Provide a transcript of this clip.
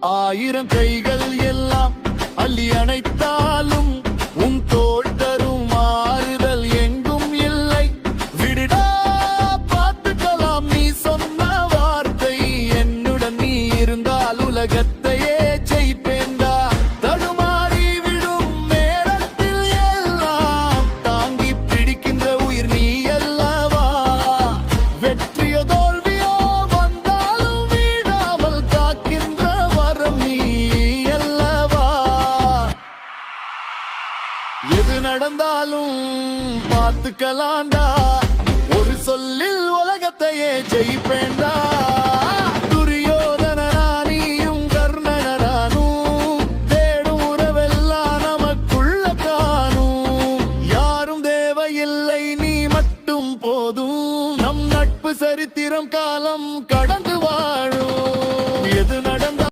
ஆயிரம் கைகள் எல்லாம் அள்ளி அணைத்தாலும் உன் தோள் தரும் ஆறுதல் எங்கும் இல்லை. விடுடா பார்த்துக்கலாம், நீ சொன்ன வார்த்தை என்னுடன் நீ இருந்தால் உலகத்தையே ஜெயிப்பேண்டா. தடுமாறி விடும் நேரத்தில் எல்லாம் தாங்கி பிடிக்கின்ற உயிர் நீ அல்லவா. வெற்றியோ தோல்வியோ வந்தாலும் வீழாமல் காக்கின்ற வரம் நீ அல்லவா. எது நடந்தாலும் பார்த்துக்கலாண்டா, ஒரு சொல்லில் உலகத்தையே ஜெயிப்பேண்டா.